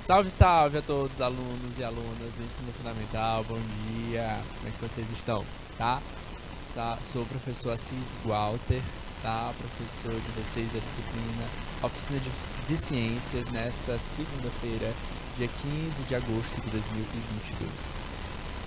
Salve, salve a todos, alunos e alunas do ensino fundamental, bom dia, como é que vocês estão, tá? Sou o professor Assis Walter, tá? Professor de vocês da disciplina Oficina de Ciências nessa segunda-feira, dia 15 de agosto de 2022.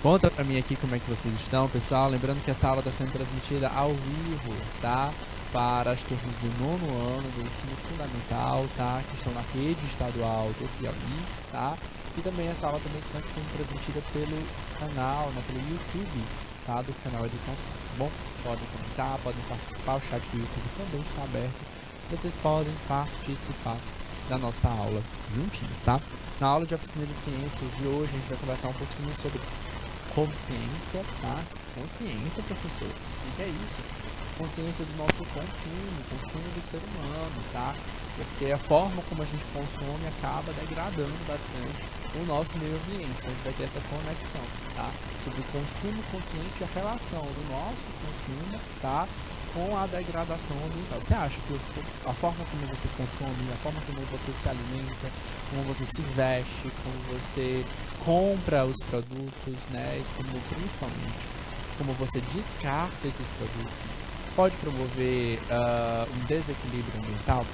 Conta pra mim aqui como é que vocês estão, pessoal. Lembrando que essa aula está sendo transmitida ao vivo, tá? Para as turmas do 9º ano do ensino fundamental, tá? Que estão na rede estadual do Piauí, tá? E também essa aula também está sendo transmitida pelo canal, né? Pelo YouTube, tá? Do canal Educação, tá bom? Podem comentar, podem participar. O chat do YouTube também está aberto. Vocês podem participar da nossa aula juntinhos, tá? Na aula de Oficina de Ciências de hoje, a gente vai conversar um pouquinho sobre consciência, tá? Consciência, professor. O que é isso? Consciência do nosso consumo do ser humano, tá? Porque a forma como a gente consome acaba degradando bastante o nosso meio ambiente. Então a gente vai ter essa conexão, tá? Sobre o consumo consciente e a relação do nosso consumo, tá? Com a degradação ambiental. Você acha que a forma como você consome, a forma como você se alimenta, como você se veste, como você compra os produtos, né? E como, principalmente, como você descarta esses produtos, pode promover um desequilíbrio ambiental?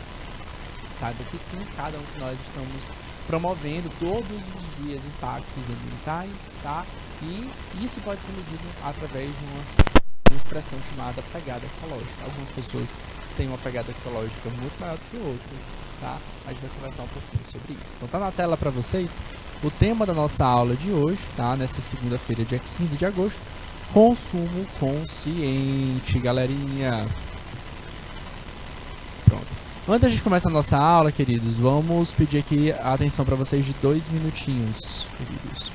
Saiba que sim, cada um de nós estamos promovendo todos os dias impactos ambientais, tá? E isso pode ser medido através de uma expressão chamada pegada ecológica. Algumas pessoas têm uma pegada ecológica muito maior do que outras, tá? A gente vai conversar um pouquinho sobre isso. Então tá na tela para vocês o tema da nossa aula de hoje, tá? Nessa segunda-feira, dia 15 de agosto, consumo consciente, galerinha. Pronto. Antes da gente começar a nossa aula, queridos, vamos pedir aqui a atenção para vocês de 2 minutinhos, queridos.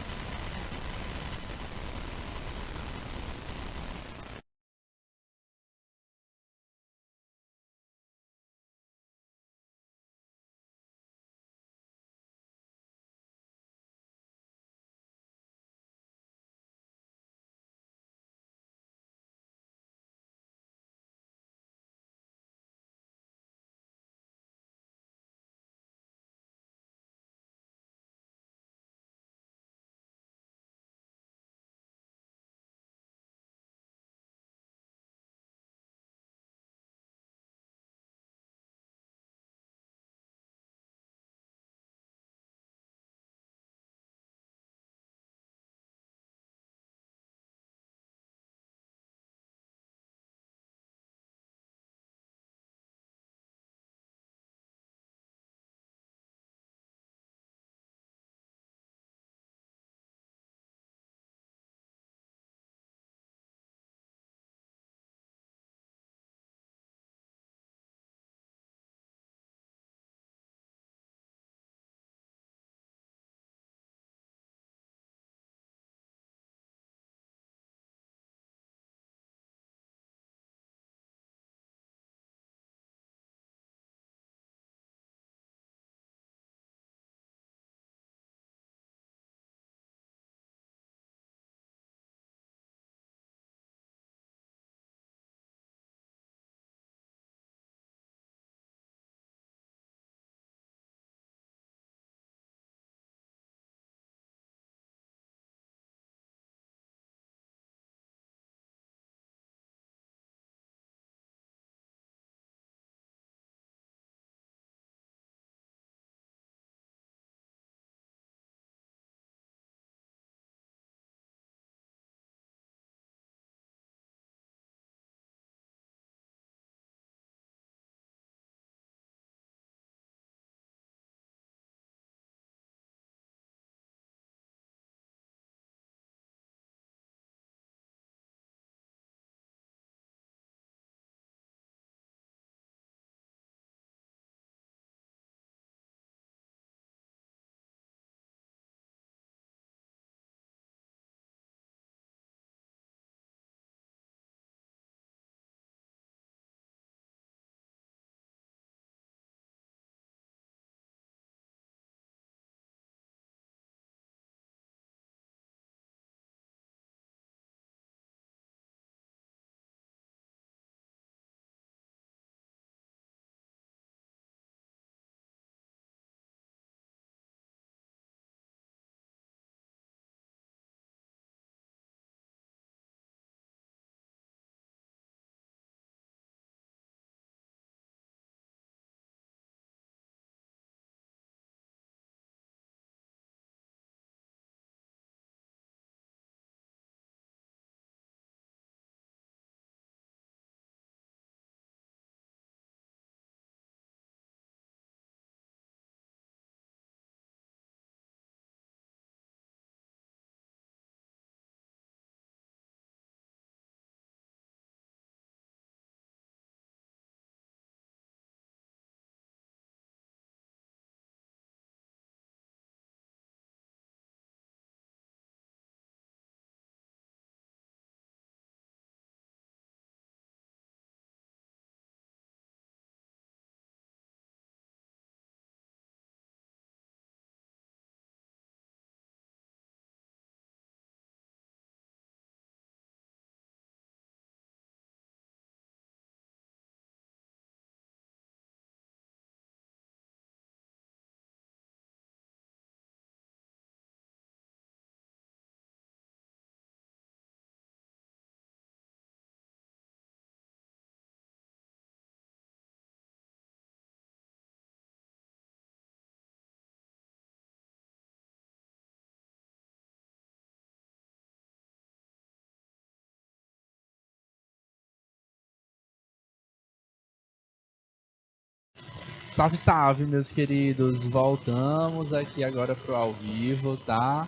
Salve, salve, meus queridos. Voltamos aqui agora pro ao vivo, tá?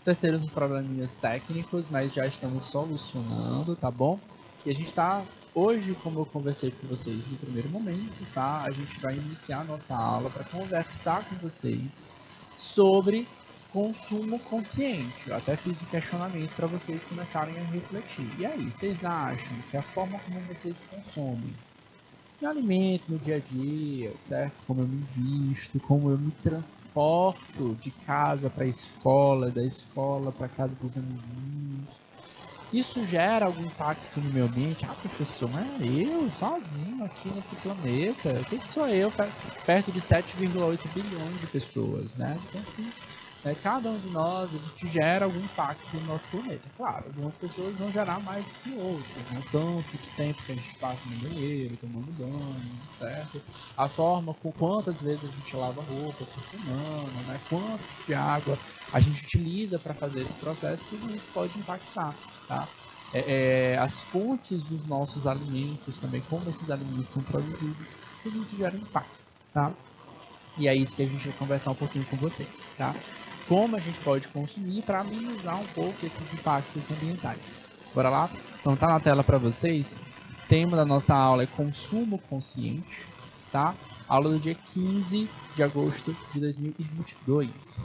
Terceiros probleminhas técnicos, mas já estamos solucionando, tá bom? E a gente tá hoje, como eu conversei com vocês no primeiro momento, tá? A gente vai iniciar a nossa aula para conversar com vocês sobre consumo consciente. Eu até fiz um questionamento para vocês começarem a refletir. E aí, vocês acham que a forma como vocês consomem me alimento no dia a dia, certo? Como eu me visto, como eu me transporto de casa para a escola, da escola para casa dos amiguinhos. Isso gera algum impacto no meu ambiente? Ah, professor, mas eu sozinho aqui nesse planeta, o que sou eu perto de 7,8 bilhões de pessoas, né? Então, assim, cada um de nós, a gente gera algum impacto no nosso planeta. Claro, algumas pessoas vão gerar mais do que outras, né? Tanto de tempo que a gente passa no banheiro, tomando banho, certo? A forma com quantas vezes a gente lava roupa por semana, né? Quanto de água a gente utiliza para fazer esse processo, tudo isso pode impactar, tá? As fontes dos nossos alimentos também, como esses alimentos são produzidos, tudo isso gera impacto, tá? E é isso que a gente vai conversar um pouquinho com vocês, tá? Como a gente pode consumir para amenizar um pouco esses impactos ambientais. Bora lá? Então tá na tela para vocês. O tema da nossa aula é consumo consciente, tá? Aula do dia 15 de agosto de 2022.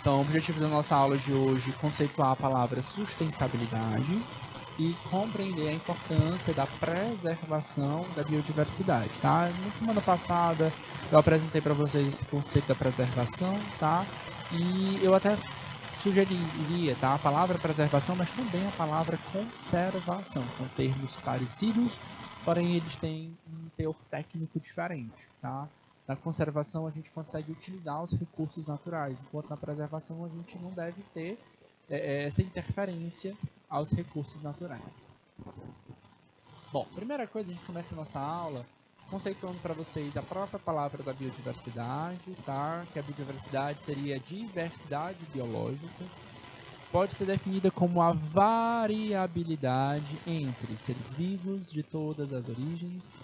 Então, o objetivo da nossa aula de hoje é conceituar a palavra sustentabilidade e compreender a importância da preservação da biodiversidade, tá? Na semana passada eu apresentei para vocês esse conceito da preservação, tá? E eu até sugeriria, tá? A palavra preservação, mas também a palavra conservação. São termos parecidos, porém eles têm um teor técnico diferente, tá? Na conservação a gente consegue utilizar os recursos naturais, enquanto na preservação a gente não deve ter essa interferência aos recursos naturais. Bom, primeira coisa, a gente começa a nossa aula conceituando para vocês a própria palavra da biodiversidade, tá? Que a biodiversidade seria diversidade biológica. Pode ser definida como a variabilidade entre seres vivos de todas as origens,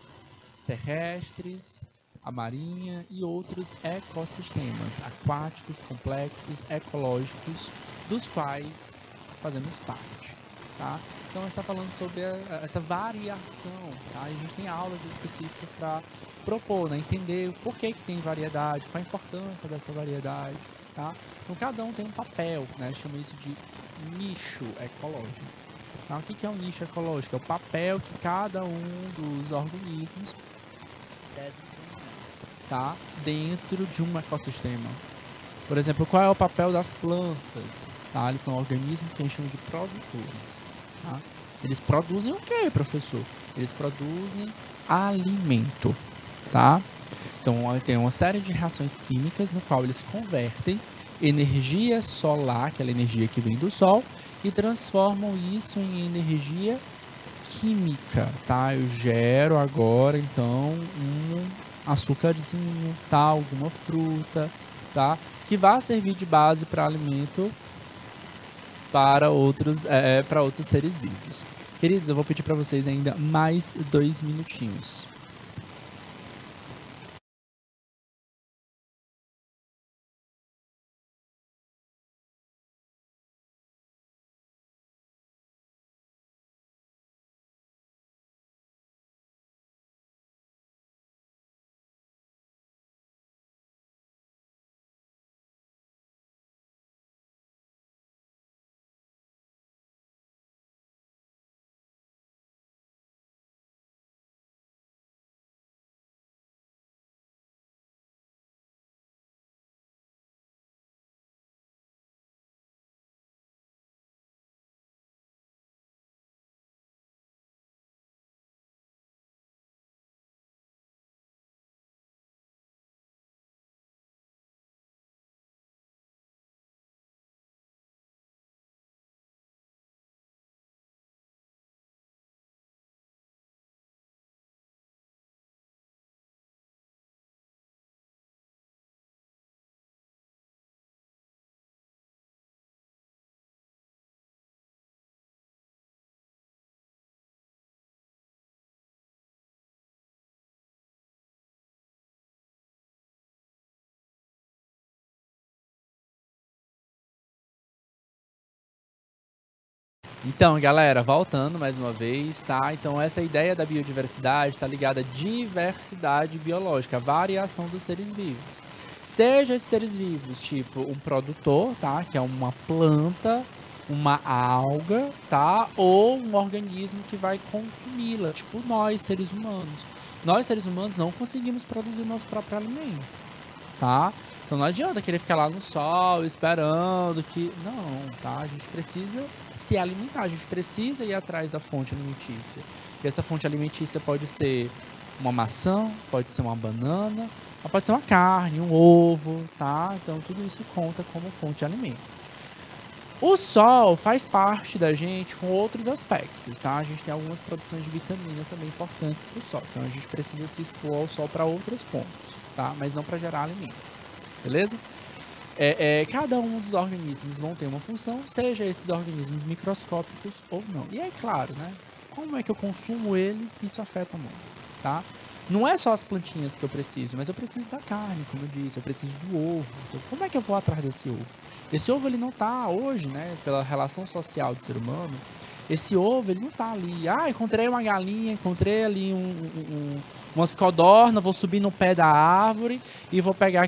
terrestres, a marinha e outros ecossistemas aquáticos, complexos, ecológicos, dos quais fazemos parte, tá? Então a gente está falando sobre essa variação, tá? E a gente tem aulas específicas para propor, né? Entender o porquê que tem variedade, qual a importância dessa variedade, tá? Então cada um tem um papel, né? Chama isso de nicho ecológico. Então, o que é um nicho ecológico? É o papel que cada um dos organismos tá dentro de um ecossistema. Por exemplo, qual é o papel das plantas? Tá? Eles são organismos que a gente chama de produtores. Tá? Eles produzem o que, professor? Eles produzem alimento. Tá? Então, tem uma série de reações químicas no qual eles convertem energia solar, aquela energia que vem do sol, e transformam isso em energia química, tá? Eu gero agora, então, um açúcarzinho, tá? Alguma fruta, tá? Que vai servir de base para alimento para outros seres vivos. Queridos, eu vou pedir para vocês ainda mais 2 minutinhos. Então, galera, voltando mais uma vez, tá? Então, essa ideia da biodiversidade está ligada à diversidade biológica, a variação dos seres vivos. Seja esses seres vivos, tipo um produtor, tá? Que é uma planta, uma alga, tá? Ou um organismo que vai consumi-la, tipo nós, seres humanos. Nós, seres humanos, não conseguimos produzir o nosso próprio alimento, tá? Então não adianta querer ficar lá no sol esperando que... Não, tá? A gente precisa se alimentar, a gente precisa ir atrás da fonte alimentícia. E essa fonte alimentícia pode ser uma maçã, pode ser uma banana, pode ser uma carne, um ovo, tá? Então tudo isso conta como fonte de alimento. O sol faz parte da gente com outros aspectos, tá? A gente tem algumas produções de vitamina também importantes para o sol. Então a gente precisa se expor ao sol para outros pontos, tá? Mas não para gerar alimento, beleza? Cada um dos organismos vão ter uma função, seja esses organismos microscópicos ou não. E é claro, né? Como é que eu consumo eles, isso afeta muito, tá? Não é só as plantinhas que eu preciso, mas eu preciso da carne, como eu disse, eu preciso do ovo. Então, como é que eu vou atrás desse ovo? Esse ovo, ele não tá hoje, né, pela relação social do ser humano, esse ovo, ele não tá ali. Ah, encontrei uma galinha, encontrei ali umas codornas, vou subir no pé da árvore e vou pegar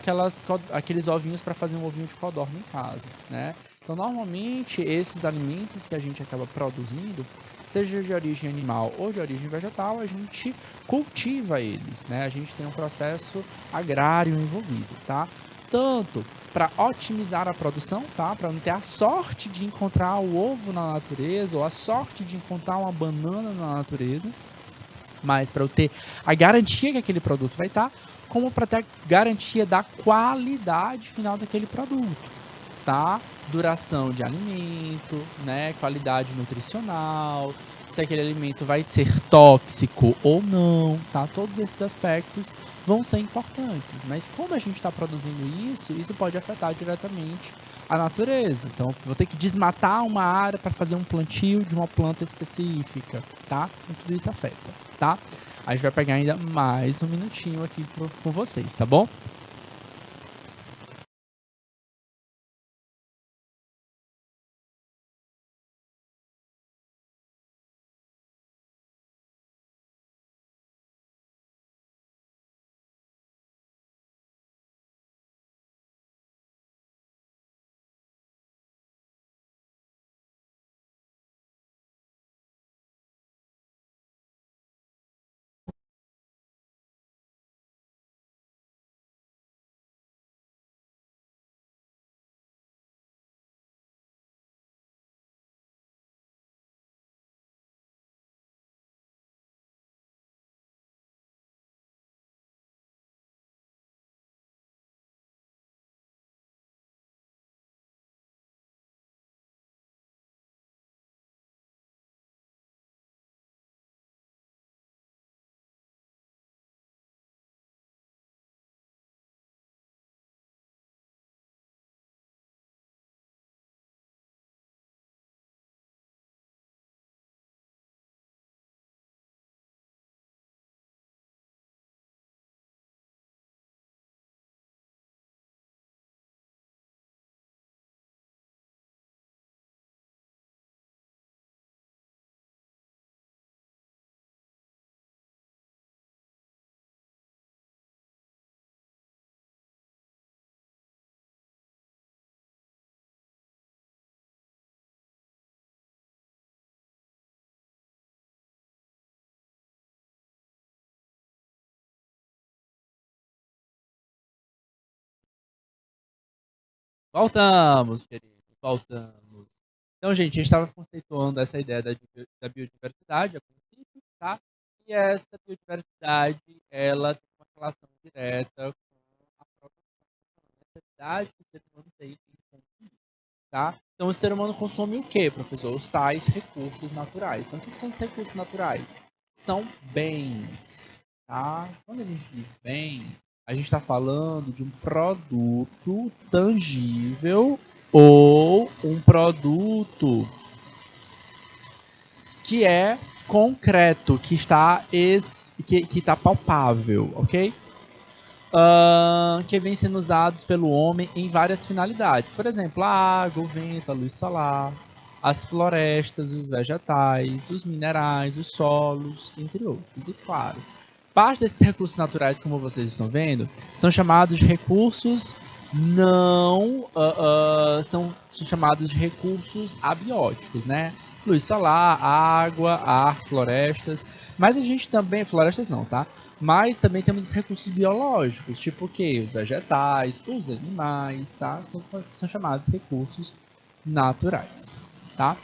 aqueles ovinhos para fazer um ovinho de codorna em casa, né? Então, normalmente, esses alimentos que a gente acaba produzindo, seja de origem animal ou de origem vegetal, a gente cultiva eles, né? A gente tem um processo agrário envolvido, tá? Tanto para otimizar a produção, tá? Para não ter a sorte de encontrar o ovo na natureza ou a sorte de encontrar uma banana na natureza, mas para eu ter a garantia que aquele produto vai estar, como para ter a garantia da qualidade final daquele produto, tá? Duração de alimento, né? Qualidade nutricional, se aquele alimento vai ser tóxico ou não, tá? Todos esses aspectos vão ser importantes, mas como a gente está produzindo isso, isso pode afetar diretamente a natureza. Então, vou ter que desmatar uma área para fazer um plantio de uma planta específica, tá? Então, tudo isso afeta, tá? A gente vai pegar ainda mais um minutinho aqui com vocês, tá bom? Voltamos, queridos, voltamos. Então, gente, a gente estava conceituando essa ideia da biodiversidade, a princípio, tá? E essa biodiversidade, ela tem uma relação direta com a própria necessidade que o ser humano tem de consumir, tá? Então, o ser humano consome o quê, professor? Os tais recursos naturais. Então, o que são os recursos naturais? São bens, tá? Quando a gente diz bem, a gente está falando de um produto tangível ou um produto que é concreto, que está palpável, ok? Que vem sendo usados pelo homem em várias finalidades. Por exemplo, a água, o vento, a luz solar. as florestas, os vegetais, os minerais, os solos, entre outros. E claro, parte desses recursos naturais, como vocês estão vendo, são chamados de recursos não são chamados de recursos abióticos, né? Luz solar, água, ar, florestas. Mas a gente também, florestas não, tá? Mas também temos os recursos biológicos, tipo o quê? Os vegetais, os animais, tá? São chamados recursos naturais, tá?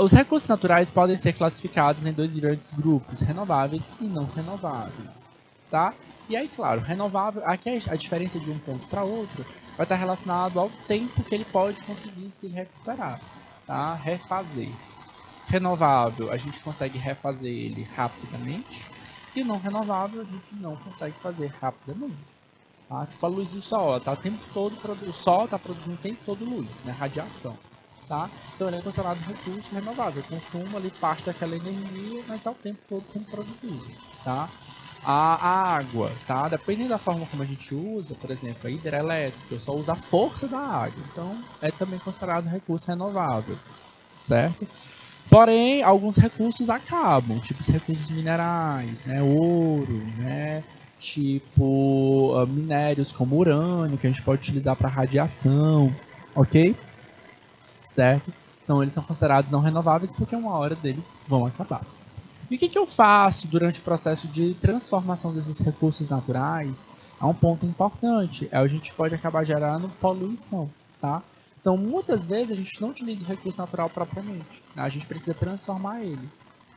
Os recursos naturais podem ser classificados em dois grandes grupos, renováveis e não renováveis, tá? E aí, claro, renovável, aqui a diferença de um ponto para outro vai estar relacionado ao tempo que ele pode conseguir se recuperar, tá? Refazer. Renovável, a gente consegue refazer ele rapidamente, e não renovável, a gente não consegue fazer rapidamente. Tá? Tipo a luz do sol, tá o tempo todo, o sol está produzindo o tempo todo luz, né? Radiação. Tá? Então ele é considerado recurso renovável. Eu consumo ali parte daquela energia, mas está o tempo todo sendo produzido. Tá? A água, tá? Dependendo da forma como a gente usa, por exemplo, a hidrelétrica, eu só uso a força da água. Então é também considerado recurso renovável. Certo? Porém, alguns recursos acabam, tipo os recursos minerais, né? Ouro, né? Tipo minérios como urânio, que a gente pode utilizar para radiação, ok? Certo? Então eles são considerados não renováveis porque uma hora deles vão acabar. E o que eu faço durante o processo de transformação desses recursos naturais? É um ponto importante. A gente pode acabar gerando poluição, tá? Então, muitas vezes a gente não utiliza o recurso natural propriamente, né? A gente precisa transformar ele.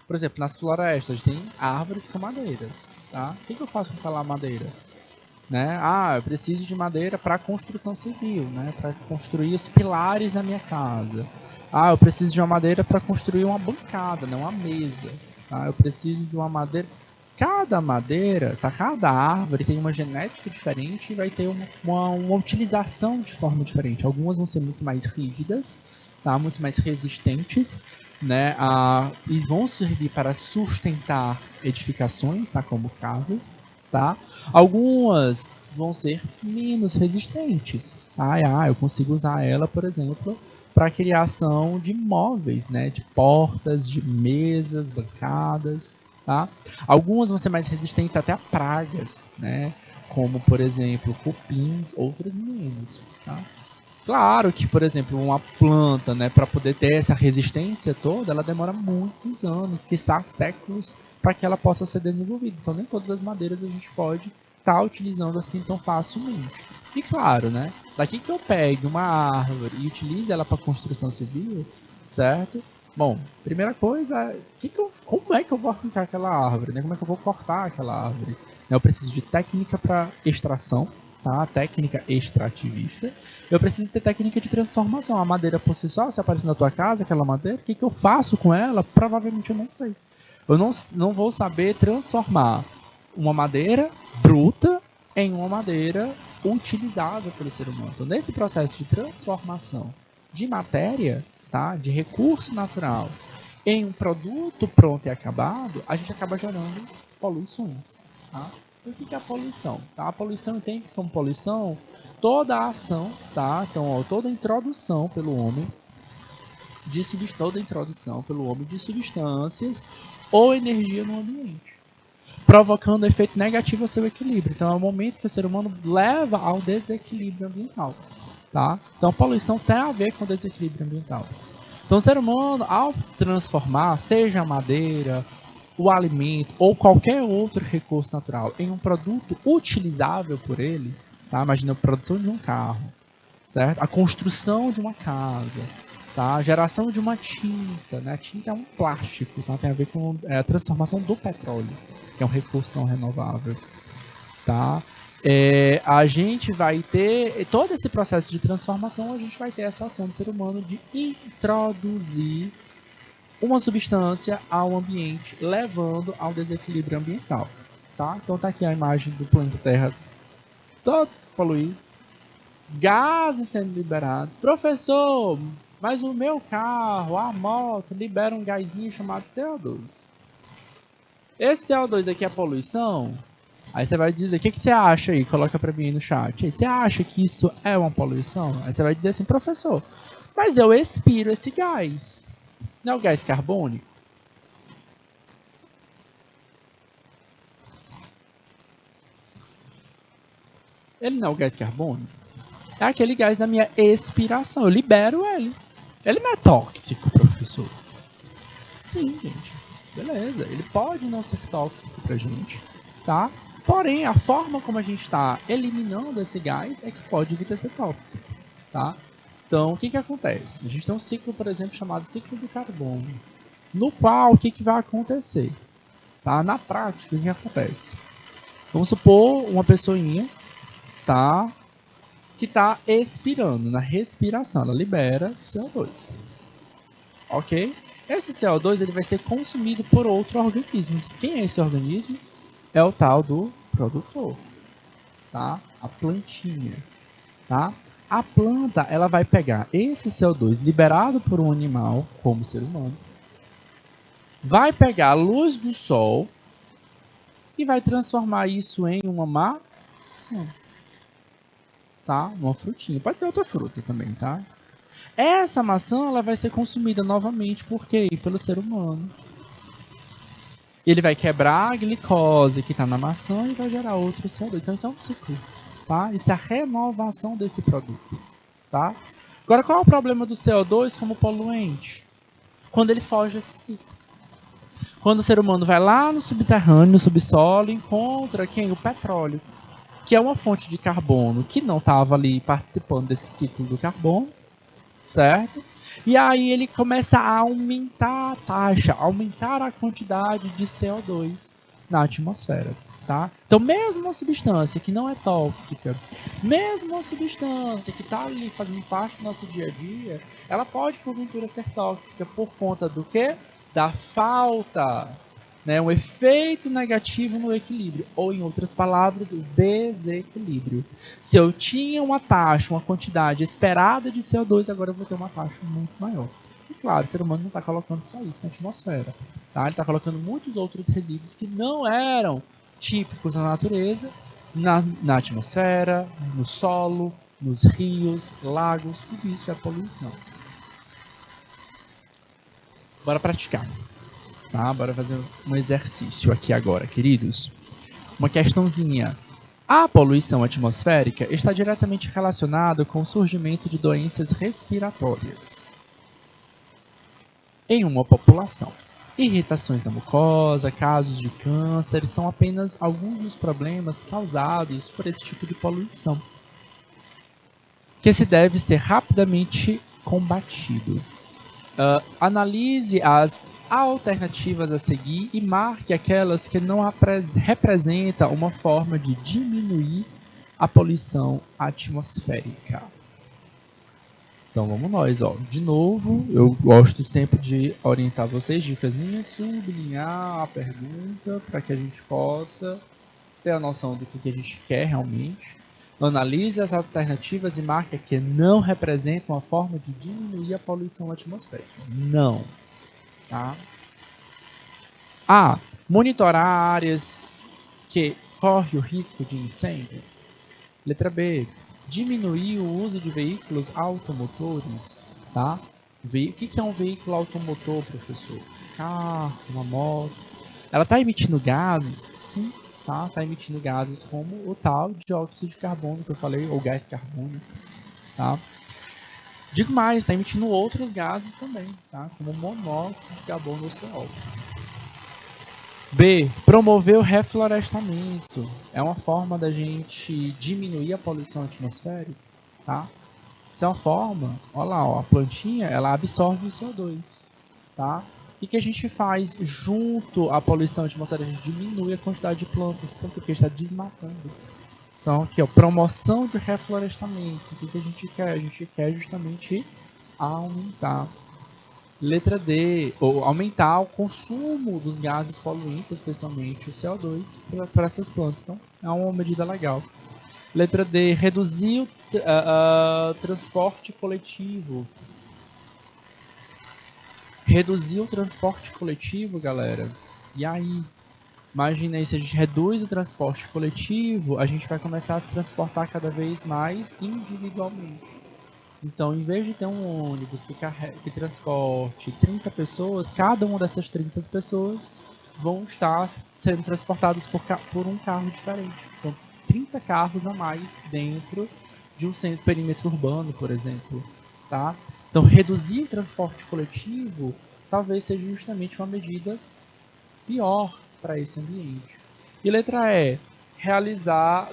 Por exemplo, nas florestas tem árvores com madeiras, tá? O que eu faço com aquela madeira? Né? Eu preciso de madeira para construção civil, né? Para construir os pilares da minha casa. Eu preciso de uma madeira para construir uma bancada, não uma mesa. Tá? Eu preciso de uma madeira. Cada madeira, tá? Cada árvore tem uma genética diferente e vai ter uma utilização de forma diferente. Algumas vão ser muito mais rígidas, tá? Muito mais resistentes, né? E vão servir para sustentar edificações, tá? Como casas. Tá? Algumas vão ser menos resistentes. Eu consigo usar ela, por exemplo, para a criação de móveis, né? De portas, de mesas, bancadas. Tá? Algumas vão ser mais resistentes até a pragas, né? Como, por exemplo, cupins, outras menos. Tá? Claro que, por exemplo, uma planta, né, para poder ter essa resistência toda, ela demora muitos anos, quiçá séculos, para que ela possa ser desenvolvida. Então, nem todas as madeiras a gente pode estar utilizando assim tão facilmente. E claro, né, daqui que eu pegue uma árvore e utilize ela para construção civil, certo? Bom, primeira coisa, como é que eu vou arrancar aquela árvore? Né? Como é que eu vou cortar aquela árvore? Eu preciso de técnica para extração, tá? Técnica extrativista. Eu preciso ter técnica de transformação. A madeira por si só, se aparecer na tua casa, aquela madeira, o que eu faço com ela? Provavelmente eu não sei. Eu não vou saber transformar uma madeira bruta em uma madeira utilizável pelo ser humano. Então, nesse processo de transformação de matéria, tá? De recurso natural, em um produto pronto e acabado, a gente acaba gerando poluições. Tá? O que é a poluição? Tá? A poluição entende-se como poluição toda a ação, tá? Então, toda a introdução pelo homem de substâncias ou energia no ambiente, provocando efeito negativo ao seu equilíbrio. Então, é o momento que o ser humano leva ao desequilíbrio ambiental, tá? Então, a poluição tem a ver com o desequilíbrio ambiental. Então, o ser humano, ao transformar, seja a madeira, o alimento ou qualquer outro recurso natural em um produto utilizável por ele, tá? Imagina a produção de um carro, certo? A construção de uma casa, tá? A geração de uma tinta, né? A tinta é um plástico, tá? Tem a ver com a transformação do petróleo, que é um recurso não renovável, tá? A gente vai ter todo esse processo de transformação, a gente vai ter essa ação do ser humano de introduzir uma substância ao ambiente, levando ao desequilíbrio ambiental, tá? Então tá aqui a imagem do planeta Terra todo poluído, gases sendo liberados. Professor, mas o meu carro, a moto, libera um gazinho chamado CO2. Esse CO2 aqui é poluição? Aí você vai dizer, o que você acha aí? Coloca para mim aí no chat. Aí, você acha que isso é uma poluição? Aí você vai dizer assim, professor, Mas eu expiro esse gás. Não é o gás carbônico? Ele não é o gás carbônico? É aquele gás da minha expiração. Eu libero ele. Ele não é tóxico, professor. Sim, gente. Beleza. Ele pode não ser tóxico pra gente, tá? Porém, a forma como a gente está eliminando esse gás é que pode vir a ser tóxico, tá? Então, o que que acontece? A gente tem um ciclo, por exemplo, chamado ciclo do carbono, no qual o que que vai acontecer? Tá? Na prática, o que acontece? Vamos supor uma pessoinha, tá? Que está expirando, na respiração, ela libera CO2. Ok? Esse CO2 ele vai ser consumido por outro organismo. Quem é esse organismo? É o tal do produtor, tá? A plantinha, tá? A planta ela vai pegar esse CO2 liberado por um animal, como o ser humano, vai pegar a luz do sol e vai transformar isso em uma maçã, tá? Uma frutinha. Pode ser outra fruta também, tá? Essa maçã ela vai ser consumida novamente por quê? Pelo ser humano. Ele vai quebrar a glicose que está na maçã e vai gerar outro CO2. Então isso é um ciclo, tá? Isso é a renovação desse produto, tá? Agora qual é o problema do CO2 como poluente? Quando ele foge desse ciclo. Quando o ser humano vai lá no subterrâneo, no subsolo, encontra quem? O petróleo, que é uma fonte de carbono que não estava ali participando desse ciclo do carbono, certo? E aí ele começa a aumentar a taxa, aumentar a quantidade de CO2 na atmosfera, tá? Então, mesmo uma substância que não é tóxica, mesmo uma substância que está ali fazendo parte do nosso dia a dia, ela pode, porventura, ser tóxica por conta do quê? Da falta, né? Um efeito negativo no equilíbrio, ou em outras palavras, o desequilíbrio. Se eu tinha uma taxa, uma quantidade esperada de CO2, agora eu vou ter uma taxa muito maior. E claro, o ser humano não está colocando só isso na atmosfera. Tá? Ele está colocando muitos outros resíduos que não eram típicos da natureza na atmosfera, no solo, nos rios, lagos, tudo isso é poluição. Bora praticar. Tá? Bora fazer um exercício aqui agora, queridos. Uma questãozinha. A poluição atmosférica está diretamente relacionada com o surgimento de doenças respiratórias em uma população. Irritações da mucosa, casos de câncer são apenas alguns dos problemas causados por esse tipo de poluição, que se deve ser rapidamente combatido. Analise as alternativas a seguir e marque aquelas que não representam uma forma de diminuir a poluição atmosférica. Então vamos nós, ó. De novo, eu gosto sempre de orientar vocês, dicasinhas, sublinhar a pergunta para que a gente possa ter a noção do que a gente quer realmente. Analise as alternativas e marque que não representam uma forma de diminuir a poluição atmosférica. Não. Tá? A. Monitorar áreas que correm o risco de incêndio. Letra B. Diminuir o uso de veículos automotores. Tá? O que é um veículo automotor, professor? Carro, uma moto. Ela está emitindo gases? Sim, tá? Está emitindo gases como o tal dióxido de carbono que eu falei, ou gás carbônico. Tá? Digo mais, está emitindo outros gases também, tá? Como monóxido de carbono ou CO. B. Promover o reflorestamento. É uma forma da gente diminuir a poluição atmosférica, tá? Isso é uma forma, olha lá, ó, a plantinha, ela absorve o CO2, tá? O que a gente faz junto à poluição atmosférica? A gente diminui a quantidade de plantas, porque está desmatando. Então, aqui, ó, promoção de reflorestamento. O que a gente quer? A gente quer justamente aumentar. Letra D, ou aumentar o consumo dos gases poluentes, especialmente o CO2, para essas plantas. Então, é uma medida legal. Letra D, reduzir o transporte coletivo. Reduzir o transporte coletivo, galera. E aí? Imagina aí, se a gente reduz o transporte coletivo, a gente vai começar a se transportar cada vez mais individualmente. Então, em vez de ter um ônibus que transporte 30 pessoas, cada uma dessas 30 pessoas vão estar sendo transportadas por um carro diferente. São 30 carros a mais dentro de um centro perímetro urbano, por exemplo. Tá? Então, reduzir o transporte coletivo talvez seja justamente uma medida pior para esse ambiente. E letra E,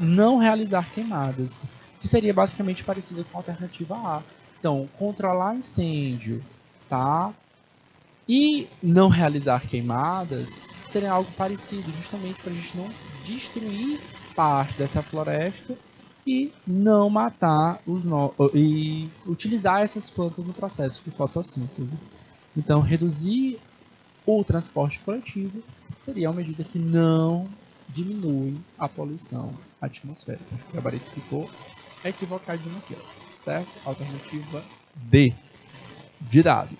não realizar queimadas, que seria basicamente parecida com a alternativa A. Então, controlar incêndio, tá? E não realizar queimadas seria algo parecido, justamente para a gente não destruir parte dessa floresta e não matar e utilizar essas plantas no processo de fotossíntese. Então, reduzir o transporte coletivo seria uma medida que não diminui a poluição atmosférica. O gabarito ficou equivocadinho aqui, ó, certo? Alternativa D, de dado.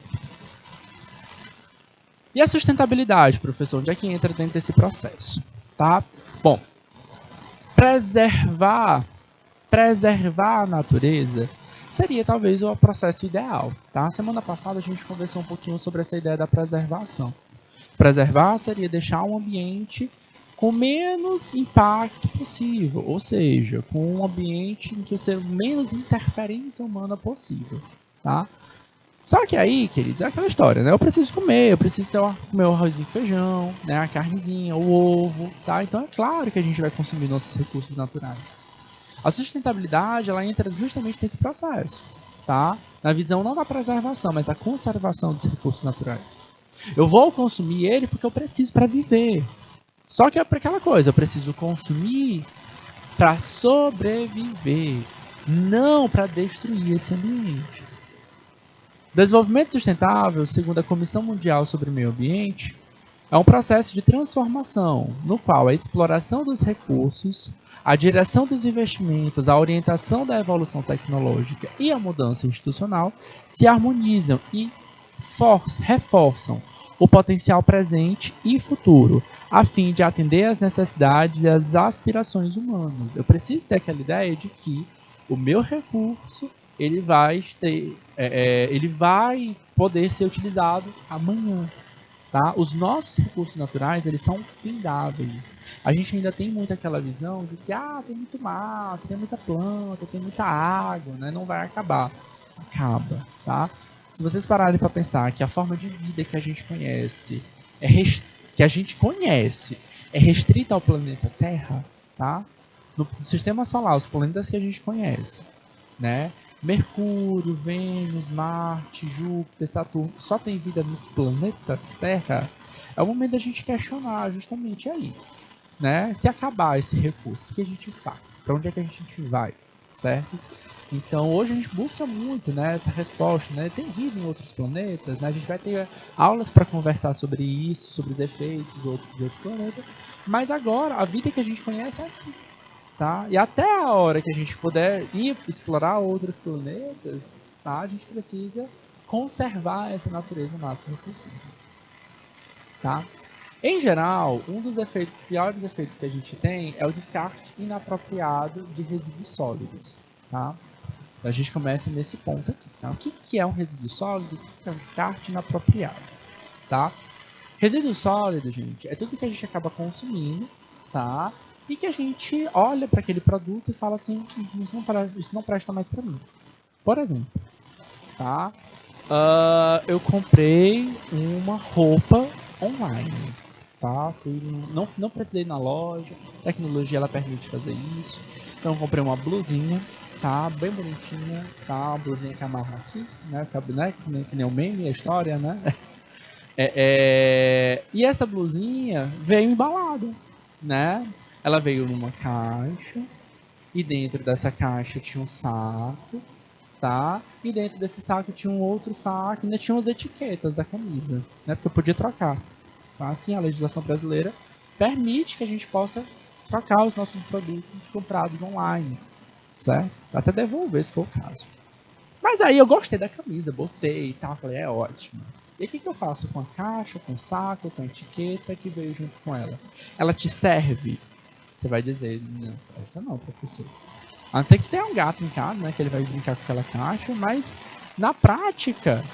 E a sustentabilidade, professor, onde é que entra dentro desse processo? Tá? Bom, preservar a natureza seria talvez o processo ideal. Tá? Semana passada a gente conversou um pouquinho sobre essa ideia da preservação. Preservar seria deixar um ambiente com menos impacto possível, ou seja, com um ambiente em que seja menos interferência humana possível, tá? Só que aí, queridos, é aquela história, né? Eu preciso comer, comer o arrozinho e feijão, né? A carnezinha, o ovo, tá? Então é claro que a gente vai consumir nossos recursos naturais. A sustentabilidade, ela entra justamente nesse processo, tá? Na visão não da preservação, mas da conservação dos recursos naturais. Eu vou consumir ele porque eu preciso para viver. Só que é para aquela coisa, eu preciso consumir para sobreviver, não para destruir esse ambiente. Desenvolvimento sustentável, segundo a Comissão Mundial sobre o Meio Ambiente, é um processo de transformação no qual a exploração dos recursos, a direção dos investimentos, a orientação da evolução tecnológica e a mudança institucional se harmonizam e reforçam o potencial presente e futuro, a fim de atender às necessidades e às aspirações humanas. Eu preciso ter aquela ideia de que o meu recurso ele vai poder ser utilizado amanhã. Tá? Os nossos recursos naturais, eles são findáveis. A gente ainda tem muito aquela visão de que tem muito mato, tem muita planta, tem muita água, né? Não vai acabar. Acaba, tá? Se vocês pararem para pensar que a forma de vida que a gente conhece é restrita ao planeta Terra, tá? No sistema solar, os planetas que a gente conhece, né? Mercúrio, Vênus, Marte, Júpiter, Saturno, só tem vida no planeta Terra. É o momento da gente questionar justamente aí, né? Se acabar esse recurso, o que a gente faz? Para onde é que a gente vai, certo? Então hoje a gente busca muito, né, essa resposta, né? Tem vida em outros planetas, né? A gente vai ter aulas para conversar sobre isso, sobre os efeitos de outro planeta. Mas agora a vida que a gente conhece é aqui. Tá? E até a hora que a gente puder ir explorar outros planetas, tá? A gente precisa conservar essa natureza o máximo possível. Tá? Em geral, um dos piores efeitos que a gente tem é o descarte inapropriado de resíduos sólidos. Tá? Então a gente começa nesse ponto aqui. Tá? O que é um resíduo sólido? O que é um descarte inapropriado? Tá? Resíduo sólido, gente, é tudo que a gente acaba consumindo, tá? E que a gente olha para aquele produto e fala assim, isso não presta mais para mim. Por exemplo, tá? Eu comprei uma roupa online, tá? Não precisei ir na loja, a tecnologia ela permite fazer isso. Então eu comprei uma blusinha, tá? Bem bonitinha, tá? Uma blusinha que amarra aqui, né? Que nem o meme, a história, né? E essa blusinha veio embalada, né? Ela veio numa caixa e dentro dessa caixa tinha um saco, tá? E dentro desse saco tinha um outro saco e ainda tinha as etiquetas da camisa, né? Porque eu podia trocar. Tá? Assim, a legislação brasileira permite que a gente possa trocar os nossos produtos comprados online, certo? Até devolver se for o caso. Mas aí eu gostei da camisa, botei e tal, falei, é ótimo. E o que eu faço com a caixa, com o saco, com a etiqueta que veio junto com ela? Ela te serve? Você vai dizer, não, essa não, professor. A não ser que tenha um gato em casa, né? Que ele vai brincar com aquela caixa, mas na prática,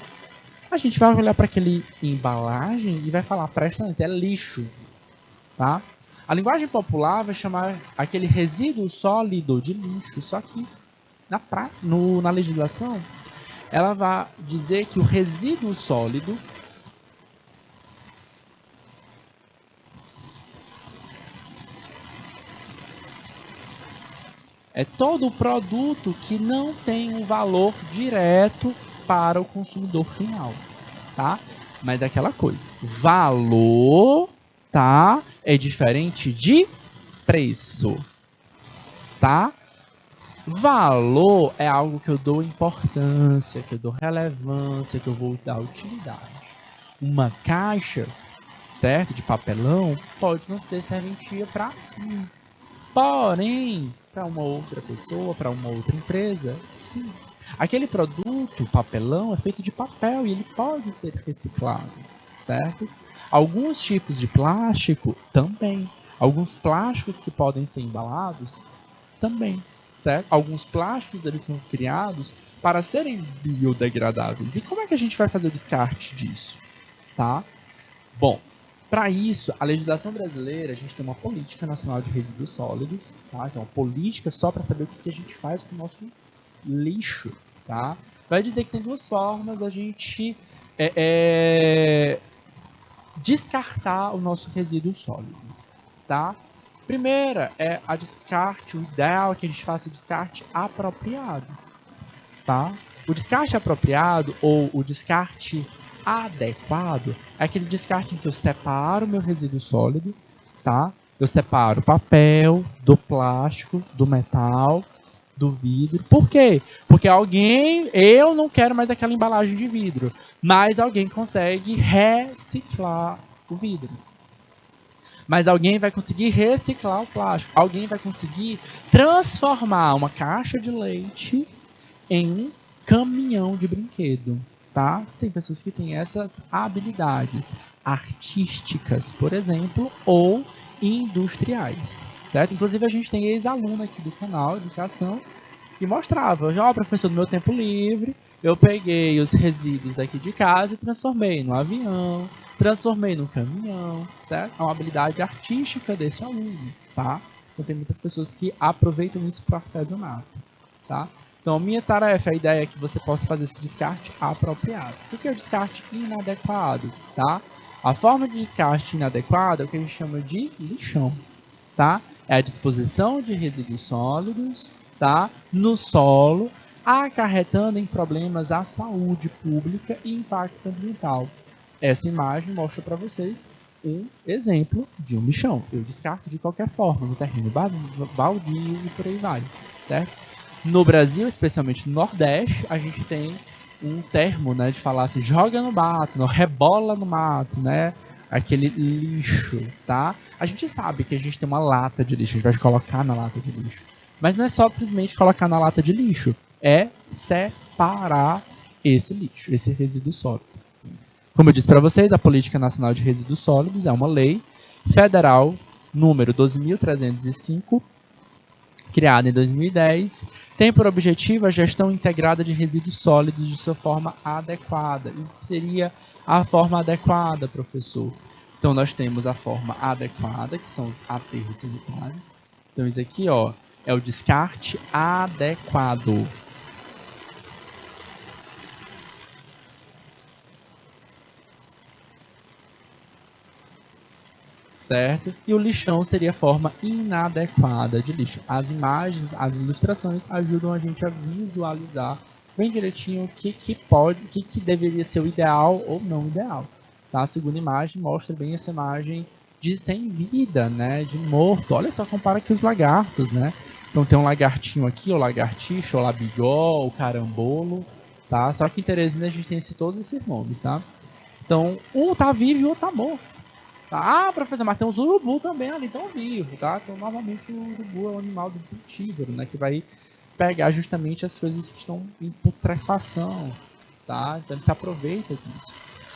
a gente vai olhar para aquele embalagem e vai falar, presta atenção, é lixo, tá? A linguagem popular vai chamar aquele resíduo sólido de lixo, só que na legislação, ela vai dizer que o resíduo sólido é todo produto que não tem um valor direto para o consumidor final, tá? Mas é aquela coisa, valor, tá? É diferente de preço, tá? Valor é algo que eu dou importância, que eu dou relevância, que eu vou dar utilidade. Uma caixa, certo, de papelão, pode não ser serventia para mim. Porém, para uma outra pessoa, para uma outra empresa, sim. Aquele produto, papelão, é feito de papel e ele pode ser reciclado, certo? Alguns tipos de plástico também. Alguns plásticos que podem ser embalados também, certo? Alguns plásticos eles são criados para serem biodegradáveis. E como é que a gente vai fazer o descarte disso, tá? Bom, para isso, a legislação brasileira, a gente tem uma política nacional de resíduos sólidos, tá? Então, uma política só para saber o que a gente faz com o nosso lixo, tá? Vai dizer que tem duas formas a gente descartar o nosso resíduo sólido, tá? Primeira é a descarte, o ideal é que a gente faça o descarte apropriado, tá? O descarte apropriado ou o descarte adequado é aquele descarte em que eu separo o meu resíduo sólido, tá? Eu separo o papel do plástico, do metal, do vidro. Por quê? Porque eu não quero mais aquela embalagem de vidro, mas alguém consegue reciclar o vidro. Mas alguém vai conseguir reciclar o plástico. Alguém vai conseguir transformar uma caixa de leite em um caminhão de brinquedo, tá? Tem pessoas que têm essas habilidades artísticas, por exemplo, ou industriais, certo? Inclusive a gente tem ex-aluna aqui do canal Educação que mostrava, já, professor, no meu tempo livre, eu peguei os resíduos aqui de casa e transformei no avião, transformei no caminhão, certo? É uma habilidade artística desse aluno, tá? Então tem muitas pessoas que aproveitam isso para artesanato, tá? Então, a minha tarefa, a ideia é que você possa fazer esse descarte apropriado. O que é o descarte inadequado, tá? A forma de descarte inadequado é o que a gente chama de lixão, tá? É a disposição de resíduos sólidos, tá? No solo, acarretando em problemas à saúde pública e impacto ambiental. Essa imagem mostra para vocês um exemplo de um lixão. Eu descarto de qualquer forma, no terreno baldio e por aí vai, certo? No Brasil, especialmente no Nordeste, a gente tem um termo, né, de falar assim, joga no mato, não, rebola no mato, né? Aquele lixo, tá? A gente sabe que a gente tem uma lata de lixo, a gente vai colocar na lata de lixo. Mas não é só simplesmente colocar na lata de lixo, é separar esse lixo, esse resíduo sólido. Como eu disse para vocês, a Política Nacional de Resíduos Sólidos é uma lei federal número 12.305, criada em 2010, tem por objetivo a gestão integrada de resíduos sólidos de sua forma adequada. E o que seria a forma adequada, professor? Então, nós temos a forma adequada, que são os aterros sanitários. Então, isso aqui, ó, é o descarte adequado. Certo? E o lixão seria a forma inadequada de lixo. As imagens, as ilustrações ajudam a gente a visualizar bem direitinho o que deveria ser o ideal ou não ideal. Tá? A segunda imagem mostra bem essa imagem de sem vida, né? De morto. Olha só, compara aqui os lagartos, né? Então tem um lagartinho aqui, o lagartixa, o labigó, o carambolo, tá? Só que em Teresina a gente tem todos esses nomes, tá? Então, um tá vivo e o outro tá morto. Ah, professor, mas tem os urubu também ali, estão vivos, tá? Então, novamente, o urubu é um animal frutífero, né? Que vai pegar justamente as coisas que estão em putrefação, tá? Então, ele se aproveita disso.